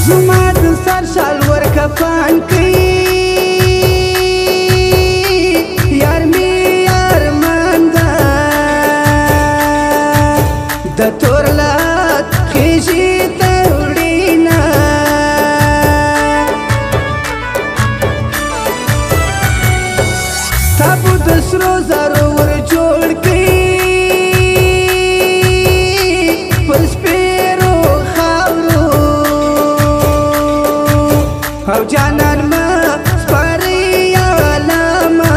زما د سر شال ورکفان کوي یار می ارمان ده د تور لات خېژي ته وړینا تابو د سرو زرو ور جوړ کړي په سپېرو خاورو او جانان ما سپاري عالمه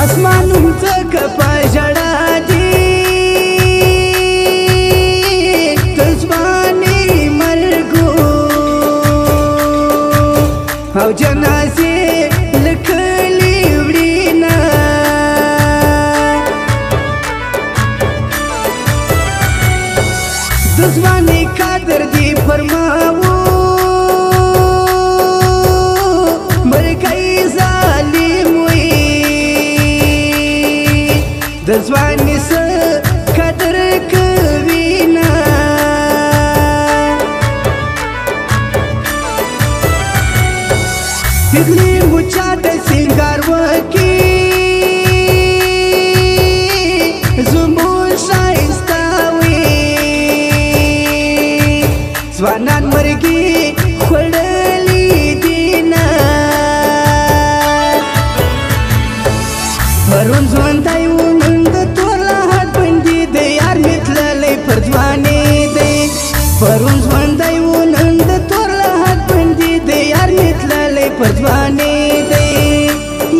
اسمانو ځکه په ژړا دي د ځوانۍ مرګو او جنازې لکلي وړينا د ځوانۍ قدر دي فرماوو مرګی ظالم وي د ځوانۍ څه قدر کوي نه پغلې مو چاته سینګار وکړي زموږ ښایسته وي ځوانان مرګي خوړلي دي نه پرون ژوندی و نن د تور لحد بندي دی یار مې تللی پر ځوانۍ دی پرون ژوندی و نن د تور لحد بندي دی یار مې تللی پر ځوانۍ دی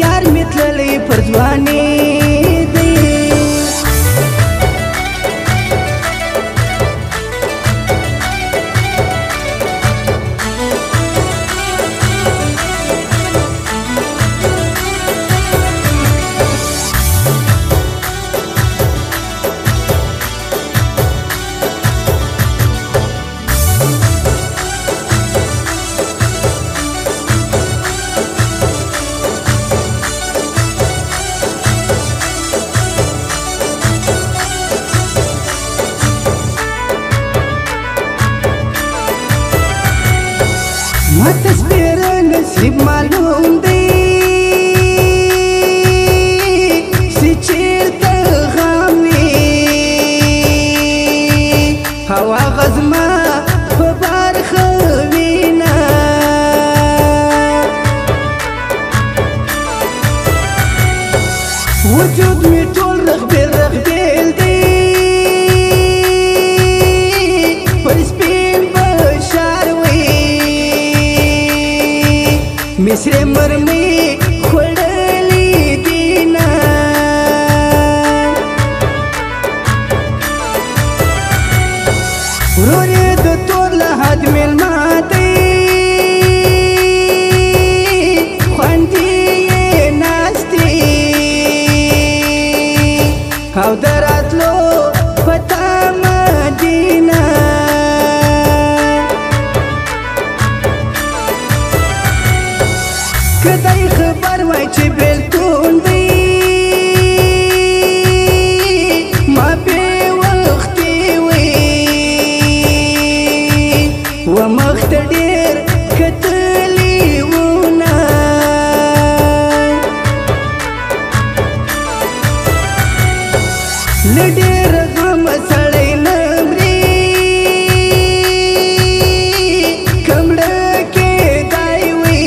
یار مې تللی پر ځوانۍ دی ما تصویر نصیب معلوم دی چې چېرته غم وي او هغه زما په برخه وي نه وجود مې ټول رغبېل رغبېل دی پر سپین بشر وي مصري مرمي خوړلي دي نه ورور یې د تور لحد مېلمه دی خوندي یې ناست دي او د راتلو په تمه دي نه کدی خبر وای چې بیلتون دی ما بې وختي وي و مخ ته ډېر کتلي وونه له ډېر غمه سړی نه مري کمړه کېدای وي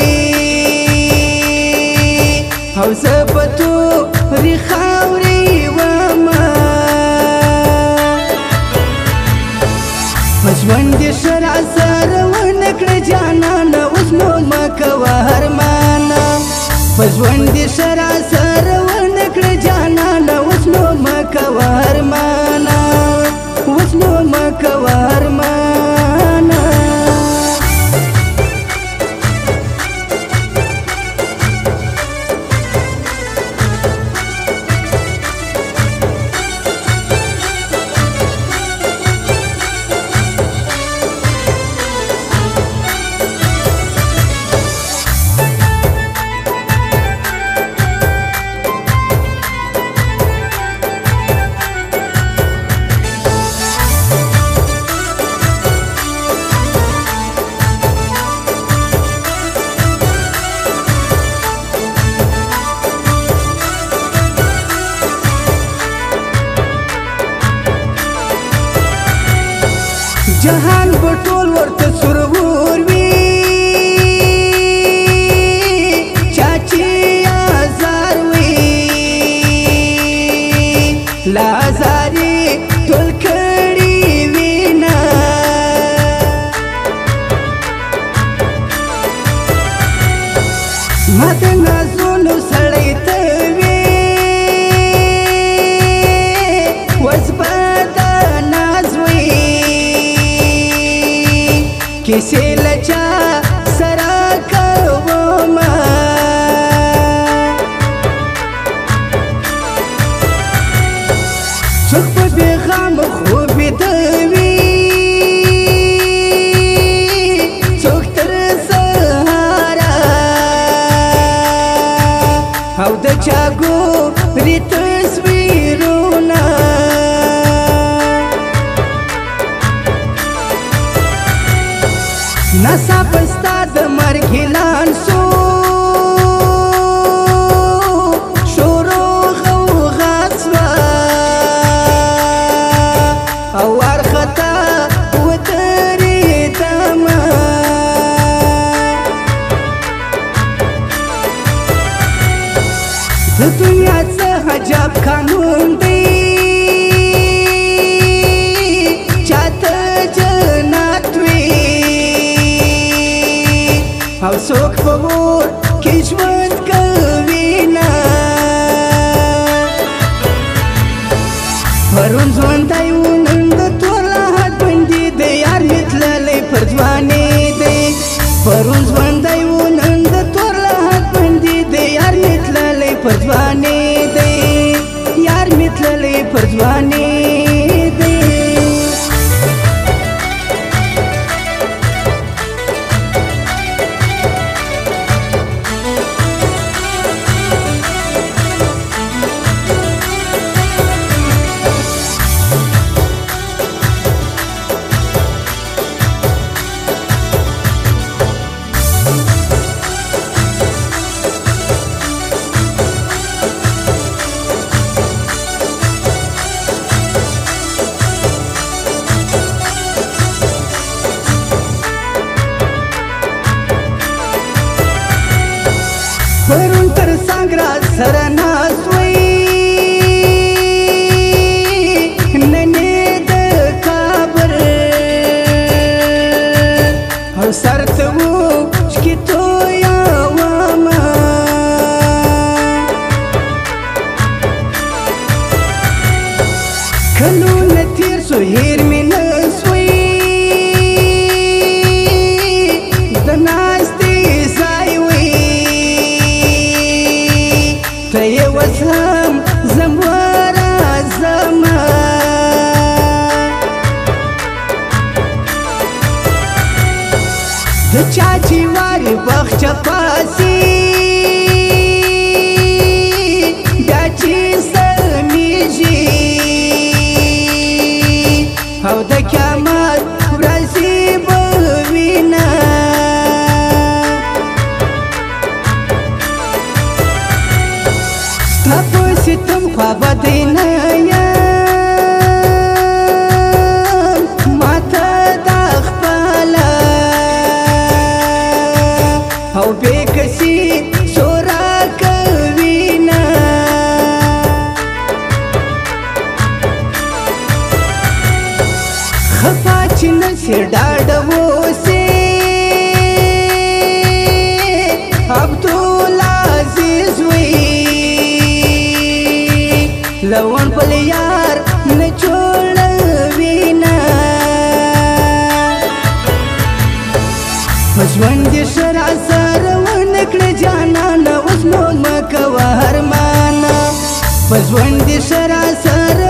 او زه په تورې خاورې ومه په ژوند دې ښه راسره ونه کړه جانانه اوس نو مه کوه ارمانه په ژوند دې ښه راسره ونه کړه جانانه اوس نو مه کوه ارمانه اوس نو مه کوه ارمانه جهان بټول ورته سرور وي چاچی آزار وي لازاري ټول کړي وینا ماته نازونو سړی ته وي وزباده ناز وي کیسې لچا سره کومه څوک په بېغام خوب ویده وي څوک تر سهاره او د چا ګوري تصویرونه ناڅاپه ستا د مرګ اعلان سو شروع غوغا سوه او وارخطا ودرېدمه د دنیا څه عجب قانون دی چاته جنت وي او څوک په اور کې ژوند کوي نه پرون ژوندی و نن د تور لحد بندي دی یار مې تللی پر ځواني دی پرون ژوندی و نن د تور لحد بندي دی یار مې تللی پر ځواني دی یار مې تللی پر ځواني دی پرون تر څنګ را سره ناست وئ نن یې د کابر او سر ته و چکې تویومه کلونه تېر سو هېر مې نه سوئ د ناستې ځای وئ ته یې اوس هم ځم ورځمه د چا چې وارې وخت چپاسي بیا چې سمیږي او د قیامت ورځې به وینه ستا په ستم خوابدی نه یم ماته دا خپله او بې کسي څو راکوینه خفا چې نسې ډاډه اوسې عبدالعزیز وي لون بل یار نه جوړوینه په ژوند دې ښه راسره ونه کړه جانانه اوس نو مه کوه هرمانه په ژوند دې ښه راسره